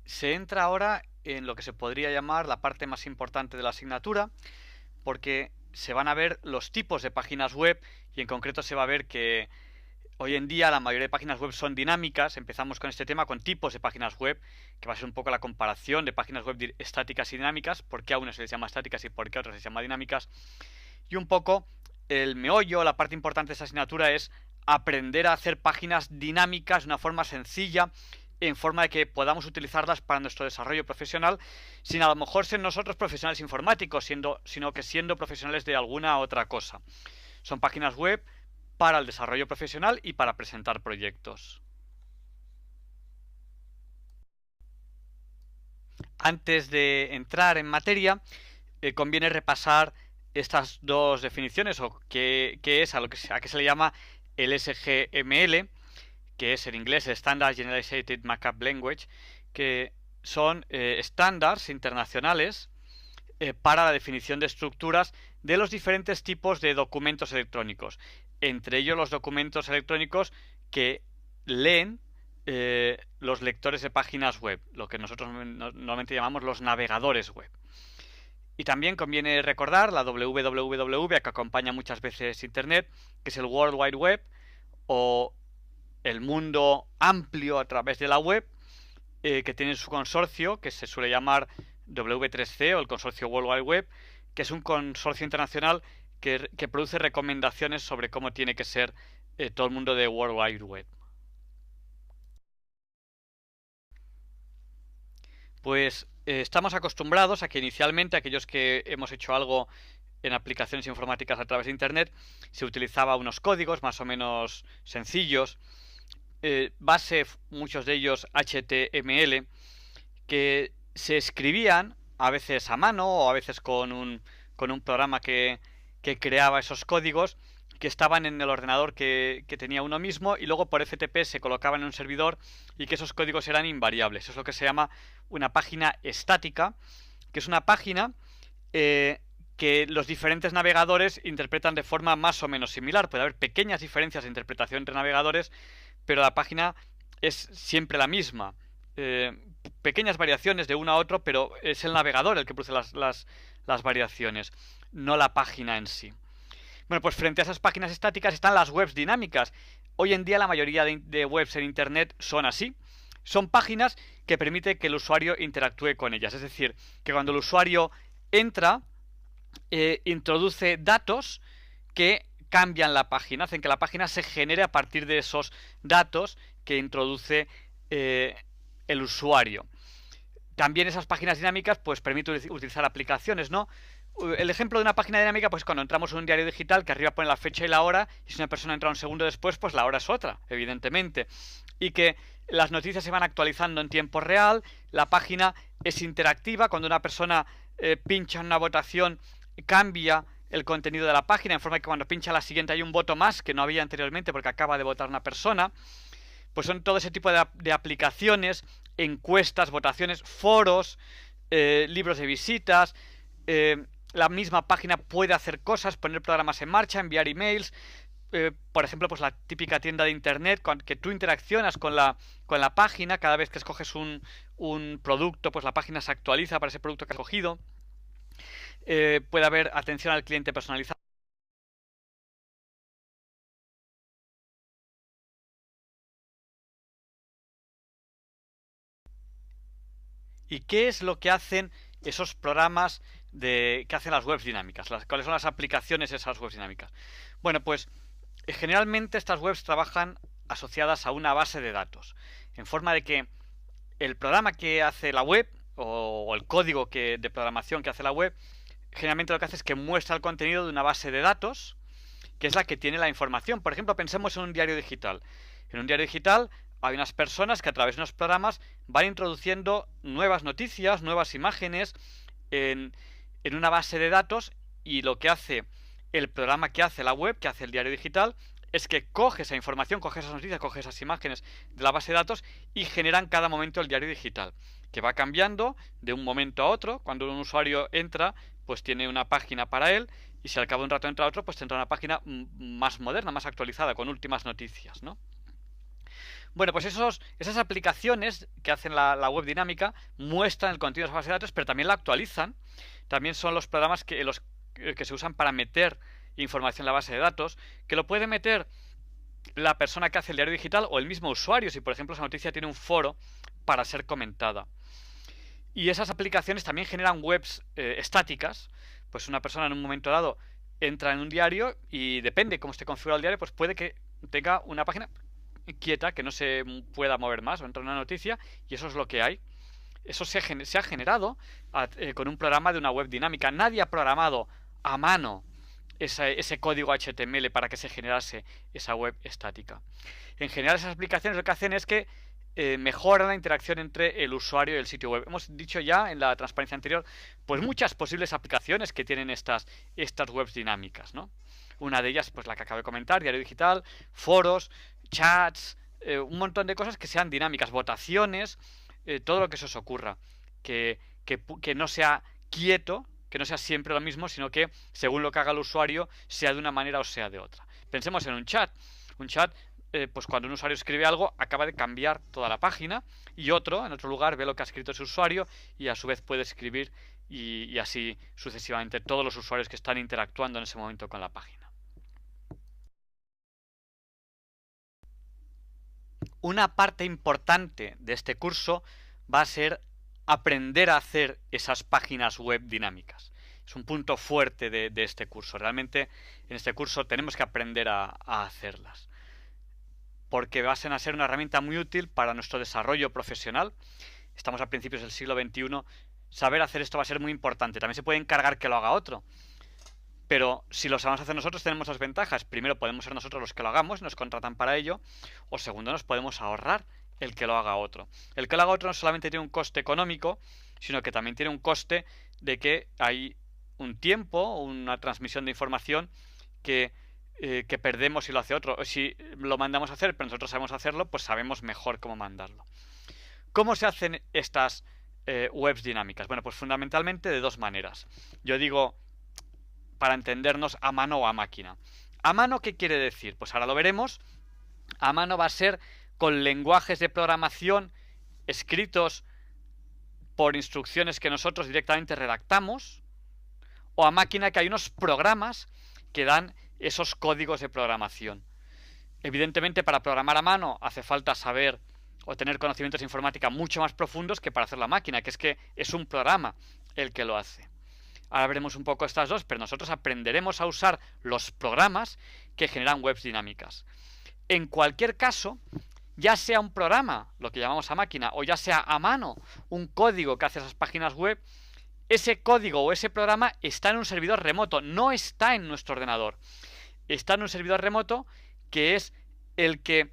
Se entra ahora en lo que se podría llamar la parte más importante de la asignatura, porque se van a ver los tipos de páginas web y en concreto se va a ver que hoy en día la mayoría de páginas web son dinámicas. Empezamos con este tema con tipos de páginas web, que va a ser un poco la comparación de páginas web estáticas y dinámicas, por qué a unas se les llama estáticas y por qué a otras se les llama dinámicas. Y un poco el meollo, la parte importante de esta asignatura es aprender a hacer páginas dinámicas de una forma sencilla, en forma de que podamos utilizarlas para nuestro desarrollo profesional, sin a lo mejor ser nosotros profesionales informáticos, sino que siendo profesionales de alguna otra cosa. Son páginas web para el desarrollo profesional y para presentar proyectos. Antes de entrar en materia, conviene repasar estas dos definiciones o qué es a qué se le llama el SGML, que es en inglés el Standard Generalized Markup Language, que son estándares internacionales para la definición de estructuras de los diferentes tipos de documentos electrónicos, entre ellos los documentos electrónicos que leen los lectores de páginas web, lo que nosotros normalmente llamamos los navegadores web. Y también conviene recordar la WWW, que acompaña muchas veces Internet, que es el World Wide Web o el mundo amplio a través de la web, que tiene su consorcio, que se suele llamar W3C o el consorcio World Wide Web, que es un consorcio internacional que produce recomendaciones sobre cómo tiene que ser todo el mundo de World Wide Web. Pues estamos acostumbrados a que inicialmente aquellos que hemos hecho algo en aplicaciones informáticas a través de Internet se utilizaba unos códigos más o menos sencillos, base muchos de ellos HTML, que se escribían a veces a mano o a veces con un programa que creaba esos códigos, que estaban en el ordenador que tenía uno mismo y luego por FTP se colocaban en un servidor y que esos códigos eran invariables. Eso es lo que se llama una página estática, que es una página que los diferentes navegadores interpretan de forma más o menos similar. Puede haber pequeñas diferencias de interpretación entre navegadores, pero la página es siempre la misma. Pequeñas variaciones de uno a otro, pero es el navegador el que produce las variaciones, no la página en sí. Bueno, pues frente a esas páginas estáticas están las webs dinámicas. Hoy en día la mayoría de webs en Internet son así. Son páginas que permiten que el usuario interactúe con ellas. Es decir, que cuando el usuario entra, introduce datos que cambian la página, hacen que la página se genere a partir de esos datos que introduce el usuario. También esas páginas dinámicas pues permiten utilizar aplicaciones, ¿no? El ejemplo de una página dinámica, pues cuando entramos en un diario digital que arriba pone la fecha y la hora, y si una persona entra un segundo después, pues la hora es otra, evidentemente. Y que las noticias se van actualizando en tiempo real, la página es interactiva, cuando una persona pincha en una votación cambia el contenido de la página, en forma que cuando pincha la siguiente hay un voto más que no había anteriormente porque acaba de votar una persona. Pues son todo ese tipo de aplicaciones, encuestas, votaciones, foros, libros de visitas. La misma página puede hacer cosas, poner programas en marcha, enviar emails. Por ejemplo, pues la típica tienda de internet, que tú interaccionas con la página. Cada vez que escoges un producto, pues la página se actualiza para ese producto que has escogido. Puede haber atención al cliente personalizada. ¿Y qué es lo que hacen esos programas que hacen las webs dinámicas? ¿Cuáles son las aplicaciones de esas webs dinámicas? Bueno, pues generalmente estas webs trabajan asociadas a una base de datos, en forma de que el programa que hace la web o el código de programación que hace la web, generalmente lo que hace es que muestra el contenido de una base de datos, que es la que tiene la información. Por ejemplo, pensemos en un diario digital. En un diario digital hay unas personas que a través de unos programas van introduciendo nuevas noticias, nuevas imágenes en una base de datos, y lo que hace el programa que hace la web, que hace el diario digital, es que coge esa información, coge esas noticias, coge esas imágenes de la base de datos y genera en cada momento el diario digital, que va cambiando de un momento a otro. Cuando un usuario entra, pues tiene una página para él, y si al cabo de un rato entra otro, pues tendrá una página más moderna, más actualizada, con últimas noticias, ¿no? Bueno, pues esas aplicaciones que hacen la web dinámica muestran el contenido de esa base de datos, pero también la actualizan. También son los programas que se usan para meter información en la base de datos, que lo puede meter la persona que hace el diario digital o el mismo usuario, si por ejemplo esa noticia tiene un foro para ser comentada. Y esas aplicaciones también generan webs estáticas. Pues una persona en un momento dado entra en un diario y depende cómo esté configurado el diario, pues puede que tenga una página quieta, que no se pueda mover más, o entra una noticia y eso es lo que hay. Eso se ha generado con un programa de una web dinámica. Nadie ha programado a mano ese código HTML para que se generase esa web estática. En general, esas aplicaciones lo que hacen es que mejoran la interacción entre el usuario y el sitio web. Hemos dicho ya en la transparencia anterior, pues muchas posibles aplicaciones que tienen estas webs dinámicas, ¿no? Una de ellas, pues la que acabo de comentar, diario digital, foros, chats, un montón de cosas que sean dinámicas, votaciones, todo lo que se os ocurra. Que no sea quieto, que no sea siempre lo mismo, sino que según lo que haga el usuario, sea de una manera o sea de otra. Pensemos en un chat. Un chat, pues cuando un usuario escribe algo, acaba de cambiar toda la página y otro, en otro lugar, ve lo que ha escrito ese usuario y a su vez puede escribir y así sucesivamente todos los usuarios que están interactuando en ese momento con la página. Una parte importante de este curso va a ser aprender a hacer esas páginas web dinámicas. Es un punto fuerte de este curso. Realmente en este curso tenemos que aprender a hacerlas. Porque van a ser una herramienta muy útil para nuestro desarrollo profesional. Estamos a principios del siglo XXI. Saber hacer esto va a ser muy importante. También se puede encargar que lo haga otro. Pero si lo sabemos hacer nosotros tenemos dos ventajas. Primero, podemos ser nosotros los que lo hagamos, nos contratan para ello. O segundo, nos podemos ahorrar el que lo haga otro. El que lo haga otro no solamente tiene un coste económico, sino que también tiene un coste de que hay un tiempo, una transmisión de información que perdemos si lo hace otro. O si lo mandamos a hacer, pero nosotros sabemos hacerlo, pues sabemos mejor cómo mandarlo. ¿Cómo se hacen estas webs dinámicas? Bueno, pues fundamentalmente de dos maneras. Yo digo, para entendernos, a mano o a máquina. ¿A mano qué quiere decir? Pues ahora lo veremos. A mano va a ser con lenguajes de programación escritos por instrucciones que nosotros directamente redactamos, o a máquina, que hay unos programas que dan esos códigos de programación. Evidentemente, para programar a mano hace falta saber o tener conocimientos de informática mucho más profundos que para hacer la máquina, que es un programa el que lo hace. Ahora veremos un poco estas dos, pero nosotros aprenderemos a usar los programas que generan webs dinámicas. En cualquier caso, ya sea un programa, lo que llamamos a máquina, o ya sea a mano, un código que hace esas páginas web, ese código o ese programa está en un servidor remoto, no está en nuestro ordenador. Está en un servidor remoto que es el que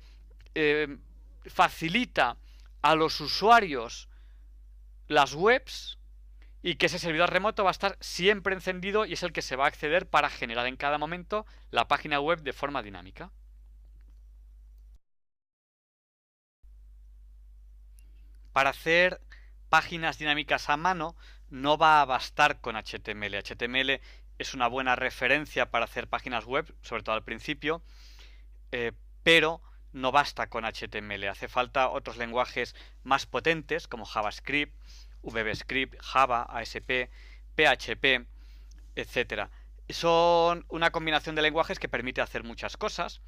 facilita a los usuarios las webs, y que ese servidor remoto va a estar siempre encendido y es el que se va a acceder para generar en cada momento la página web de forma dinámica. Para hacer páginas dinámicas a mano no va a bastar con HTML. HTML es una buena referencia para hacer páginas web, sobre todo al principio, pero no basta con HTML. Hace falta otros lenguajes más potentes como JavaScript, VBScript, Java, ASP, PHP, etc. Son una combinación de lenguajes que permite hacer muchas cosas.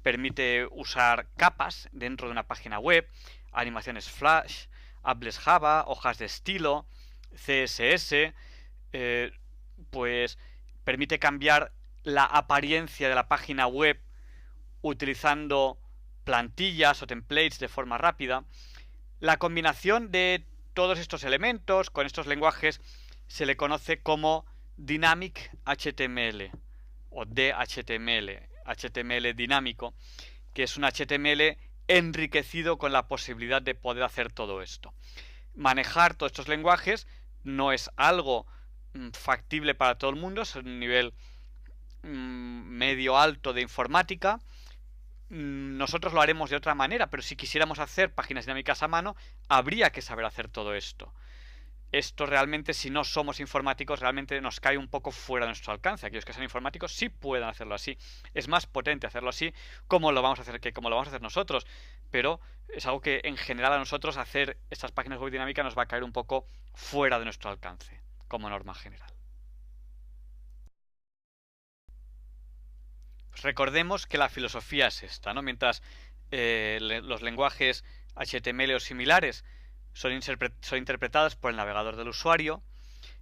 Permite usar capas dentro de una página web, animaciones Flash, applets Java, hojas de estilo, CSS, pues permite cambiar la apariencia de la página web utilizando plantillas o templates de forma rápida. La combinación de todos estos elementos con estos lenguajes se le conoce como Dynamic HTML o DHTML, HTML dinámico, que es un HTML enriquecido con la posibilidad de poder hacer todo esto. Manejar todos estos lenguajes no es algo factible para todo el mundo, es un nivel medio alto de informática. Nosotros lo haremos de otra manera, pero si quisiéramos hacer páginas dinámicas a mano, habría que saber hacer todo esto. esto realmente, si no somos informáticos, realmente nos cae un poco fuera de nuestro alcance. Aquellos que sean informáticos sí pueden hacerlo así. Es más potente hacerlo así, como lo vamos a hacer, que como lo vamos a hacer nosotros. Pero es algo que en general a nosotros hacer estas páginas web dinámicas nos va a caer un poco fuera de nuestro alcance, como norma general. Pues recordemos que la filosofía es esta, ¿no? Mientras los lenguajes HTML o similares son interpretados por el navegador del usuario,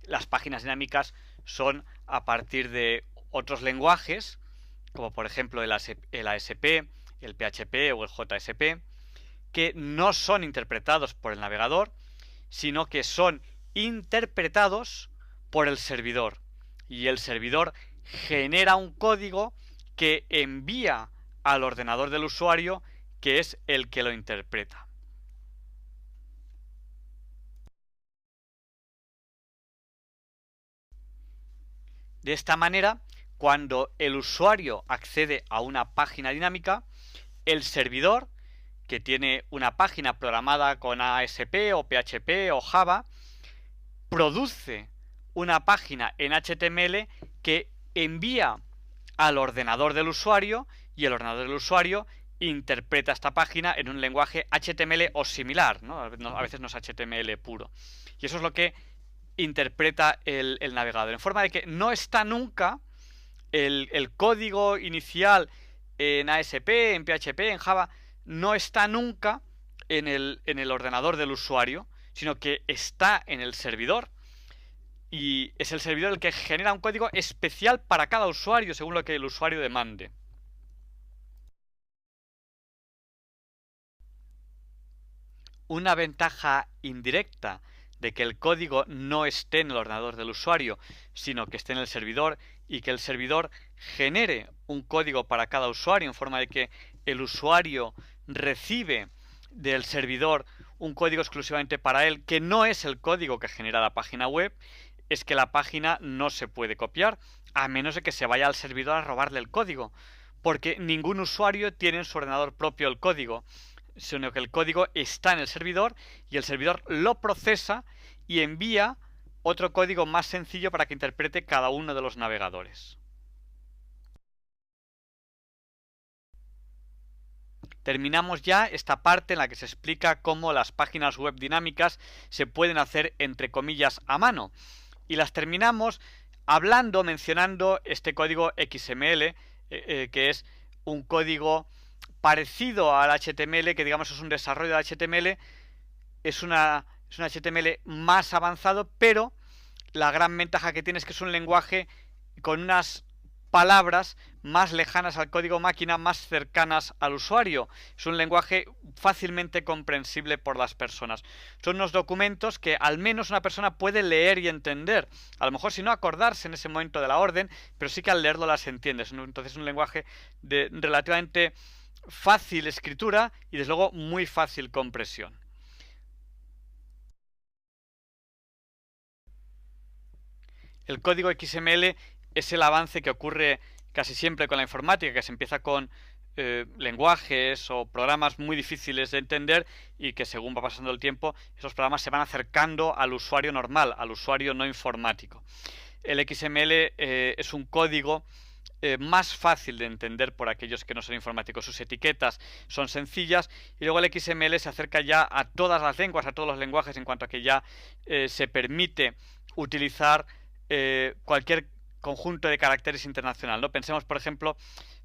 las páginas dinámicas son a partir de otros lenguajes, como por ejemplo el ASP, el PHP o el JSP, que no son interpretados por el navegador, sino que son interpretados por el servidor. Y el servidor genera un código que envía al ordenador del usuario, que es el que lo interpreta. De esta manera, cuando el usuario accede a una página dinámica, el servidor, que tiene una página programada con ASP o PHP o Java, produce una página en HTML que envía al ordenador del usuario, y el ordenador del usuario interpreta esta página en un lenguaje HTML o similar, ¿no? A veces no es HTML puro. Y eso es lo que interpreta el navegador, en forma de que no está nunca el código inicial en ASP, en PHP, en Java, no está nunca en el ordenador del usuario, sino que está en el servidor. Y es el servidor el que genera un código especial para cada usuario, según lo que el usuario demande. Una ventaja indirecta de que el código no esté en el ordenador del usuario, sino que esté en el servidor, y que el servidor genere un código para cada usuario, en forma de que el usuario recibe del servidor un código exclusivamente para él, que no es el código que genera la página web, es que la página no se puede copiar, a menos de que se vaya al servidor a robarle el código, porque ningún usuario tiene en su ordenador propio el código, sino que el código está en el servidor y el servidor lo procesa y envía otro código más sencillo para que interprete cada uno de los navegadores. Terminamos ya esta parte en la que se explica cómo las páginas web dinámicas se pueden hacer entre comillas a mano. Y las terminamos mencionando este código XML, que es un código parecido al HTML, que digamos es un desarrollo de HTML, es un HTML más avanzado, pero la gran ventaja que tiene es que es un lenguaje con unas palabras más lejanas al código máquina, más cercanas al usuario. Es un lenguaje fácilmente comprensible por las personas. Son unos documentos que al menos una persona puede leer y entender. A lo mejor si no acordarse en ese momento de la orden, pero sí que al leerlo las entiendes. Entonces es un lenguaje de relativamente fácil escritura y desde luego muy fácil compresión. El código XML es el avance que ocurre casi siempre con la informática, que se empieza con lenguajes o programas muy difíciles de entender y que según va pasando el tiempo, esos programas se van acercando al usuario normal, al usuario no informático. El XML es un código más fácil de entender por aquellos que no son informáticos. Sus etiquetas son sencillas y luego el XML se acerca ya a todas las lenguas, a todos los lenguajes, en cuanto a que ya se permite utilizar cualquier conjunto de caracteres internacional, ¿no? Pensemos, por ejemplo,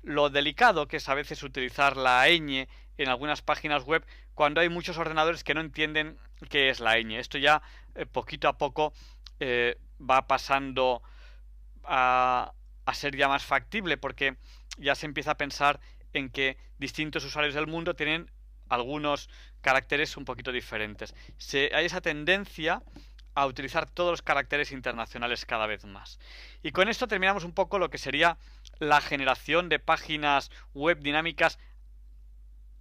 lo delicado que es a veces utilizar la ñ en algunas páginas web cuando hay muchos ordenadores que no entienden qué es la ñ. Esto ya poquito a poco va pasando a ser ya más factible, porque ya se empieza a pensar en que distintos usuarios del mundo tienen algunos caracteres un poquito diferentes. Hay esa tendencia a utilizar todos los caracteres internacionales cada vez más. Y con esto terminamos un poco lo que sería la generación de páginas web dinámicas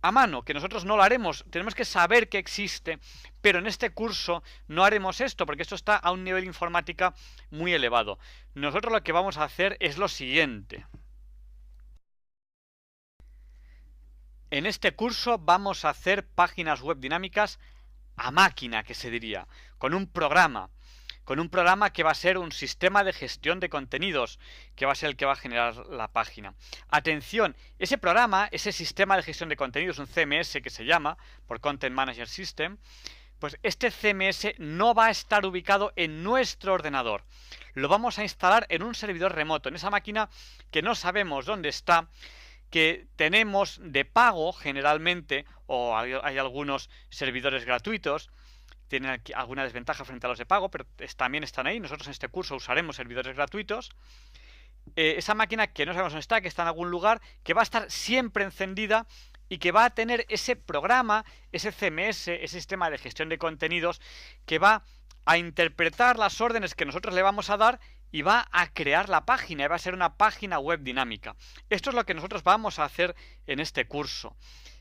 a mano, que nosotros no lo haremos, tenemos que saber que existe, pero en este curso no haremos esto, porque esto está a un nivel informática muy elevado. Nosotros lo que vamos a hacer es lo siguiente. En este curso vamos a hacer páginas web dinámicas a máquina, que se diría, con un programa que va a ser un sistema de gestión de contenidos, que va a ser el que va a generar la página. Atención, ese programa, ese sistema de gestión de contenidos, un CMS que se llama, por Content Manager System, pues este CMS no va a estar ubicado en nuestro ordenador. Lo vamos a instalar en un servidor remoto, en esa máquina que no sabemos dónde está, que tenemos de pago generalmente, o hay algunos servidores gratuitos, tienen alguna desventaja frente a los de pago, pero también están ahí. Nosotros en este curso usaremos servidores gratuitos. Esa máquina que no sabemos dónde está, que está en algún lugar, que va a estar siempre encendida y que va a tener ese programa, ese CMS, ese sistema de gestión de contenidos, que va a interpretar las órdenes que nosotros le vamos a dar y va a crear la página, y va a ser una página web dinámica. Esto es lo que nosotros vamos a hacer en este curso.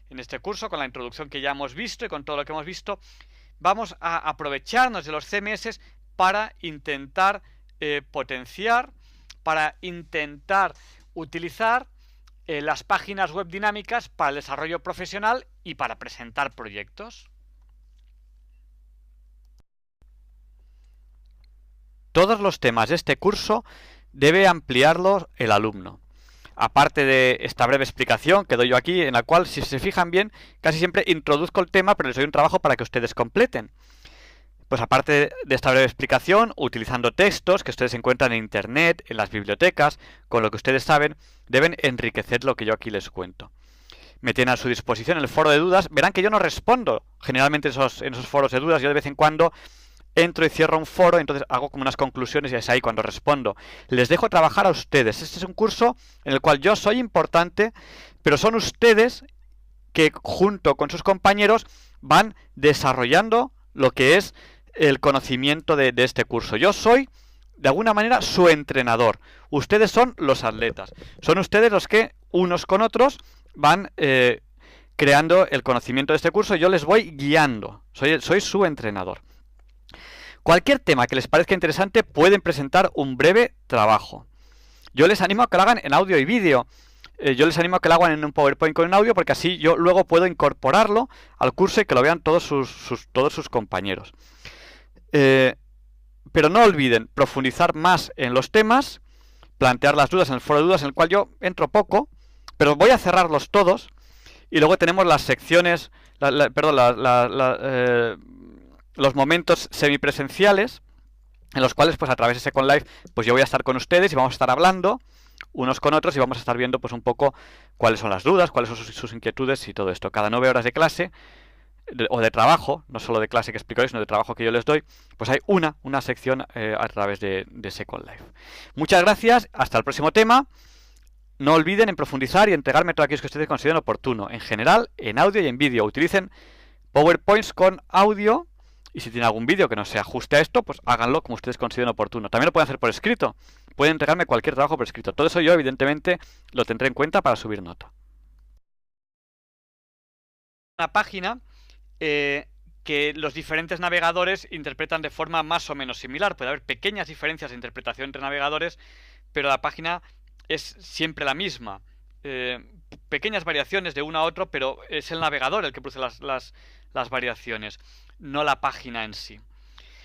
En este curso, con la introducción que ya hemos visto y con todo lo que hemos visto, vamos a aprovecharnos de los CMS para intentar potenciar, para intentar utilizar las páginas web dinámicas para el desarrollo profesional y para presentar proyectos. Todos los temas de este curso debe ampliarlos el alumno. Aparte de esta breve explicación que doy yo aquí, en la cual, si se fijan bien, casi siempre introduzco el tema, pero les doy un trabajo para que ustedes completen. Pues aparte de esta breve explicación, utilizando textos que ustedes encuentran en internet, en las bibliotecas, con lo que ustedes saben, deben enriquecer lo que yo aquí les cuento. Me tienen a su disposición en el foro de dudas. Verán que yo no respondo generalmente en esos foros de dudas. Yo de vez en cuando entro y cierro un foro, entonces hago como unas conclusiones y es ahí cuando respondo. Les dejo trabajar a ustedes. Este es un curso en el cual yo soy importante, pero son ustedes que junto con sus compañeros van desarrollando lo que es el conocimiento de este curso. Yo soy, de alguna manera, su entrenador. Ustedes son los atletas. Son ustedes los que, unos con otros, van creando el conocimiento de este curso. Yo les voy guiando. Soy su entrenador. Cualquier tema que les parezca interesante pueden presentar un breve trabajo. Yo les animo a que lo hagan en audio y vídeo. Yo les animo a que lo hagan en un PowerPoint con un audio, porque así yo luego puedo incorporarlo al curso y que lo vean todos sus compañeros. Pero no olviden profundizar más en los temas, plantear las dudas en el foro de dudas, en el cual yo entro poco, pero voy a cerrarlos todos. Y luego tenemos las secciones, los momentos semipresenciales, en los cuales, pues a través de Second Life, pues yo voy a estar con ustedes y vamos a estar hablando unos con otros y vamos a estar viendo pues un poco cuáles son las dudas, cuáles son sus inquietudes y todo esto. Cada 9 horas de clase o de trabajo, no solo de clase que explico, sino de trabajo que yo les doy, pues hay una sección a través de Second Life. Muchas gracias, hasta el próximo tema. No olviden en profundizar y entregarme todo aquello que ustedes consideren oportuno. En general, en audio y en vídeo. Utilicen PowerPoints con audio. Y si tienen algún vídeo que no se ajuste a esto, pues háganlo como ustedes consideren oportuno. También lo pueden hacer por escrito. Pueden entregarme cualquier trabajo por escrito. Todo eso yo, evidentemente, lo tendré en cuenta para subir nota. Una página que los diferentes navegadores interpretan de forma más o menos similar. Puede haber pequeñas diferencias de interpretación entre navegadores, pero la página es siempre la misma. Pequeñas variaciones de uno a otro, pero es el navegador el que produce las variaciones, no la página en sí.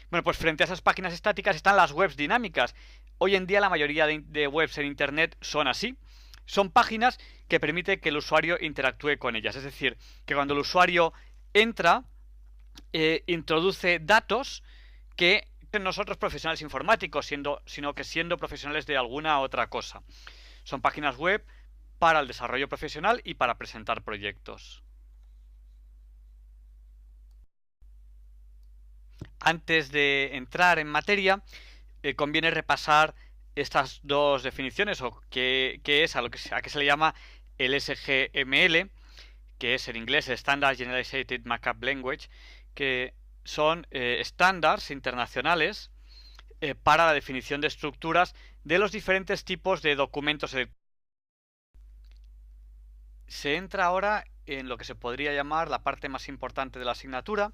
Bueno, pues frente a esas páginas estáticas están las webs dinámicas. Hoy en día la mayoría de webs en internet son así. Son páginas que permiten que el usuario interactúe con ellas. Es decir, que cuando el usuario entra, introduce datos que nosotros profesionales informáticos, sino que siendo profesionales de alguna otra cosa. Son páginas web para el desarrollo profesional y para presentar proyectos. Antes de entrar en materia, conviene repasar estas dos definiciones, o qué es, a qué se le llama el SGML, que es en inglés el Standard Generalized Markup Language, que son estándares internacionales para la definición de estructuras de los diferentes tipos de documentos electrónicos. Se entra ahora en lo que se podría llamar la parte más importante de la asignatura,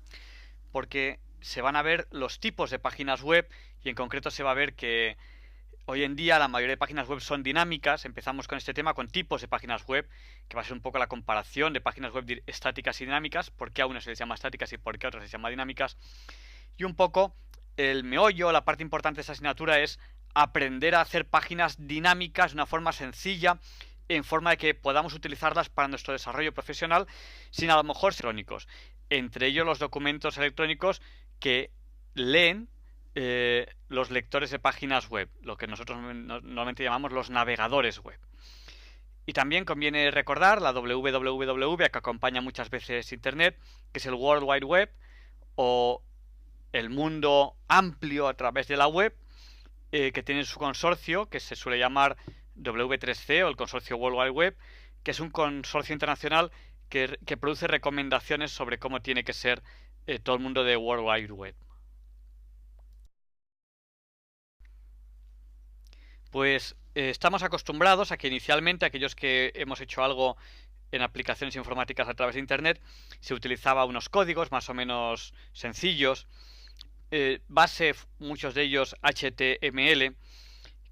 porque se van a ver los tipos de páginas web y en concreto se va a ver que Hoy en día la mayoría de páginas web son dinámicas. Empezamos con este tema, con tipos de páginas web, que va a ser un poco la comparación de páginas web estáticas y dinámicas, por qué a unas se les llama estáticas y por qué a otras se les llama dinámicas. Y un poco el meollo, la parte importante de esta asignatura es aprender a hacer páginas dinámicas de una forma sencilla, en forma de que podamos utilizarlas para nuestro desarrollo profesional sin a lo mejor ser electrónicos. Entre ellos los documentos electrónicos que leen los lectores de páginas web, lo que nosotros normalmente llamamos los navegadores web. Y también conviene recordar la www, que acompaña muchas veces Internet, que es el World Wide Web o el mundo amplio a través de la web, que tiene su consorcio, que se suele llamar W3C o el consorcio World Wide Web, que es un consorcio internacional que produce recomendaciones sobre cómo tiene que ser todo el mundo de World Wide Web. Pues estamos acostumbrados a que inicialmente aquellos que hemos hecho algo en aplicaciones informáticas a través de Internet se utilizaba unos códigos más o menos sencillos, base muchos de ellos HTML,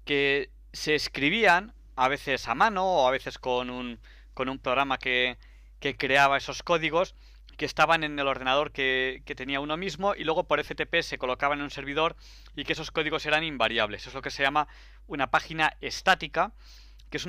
que se escribían a veces a mano o a veces con un programa que creaba esos códigos, que estaban en el ordenador que tenía uno mismo, y luego por FTP se colocaban en un servidor y que esos códigos eran invariables. Eso es lo que se llama una página estática,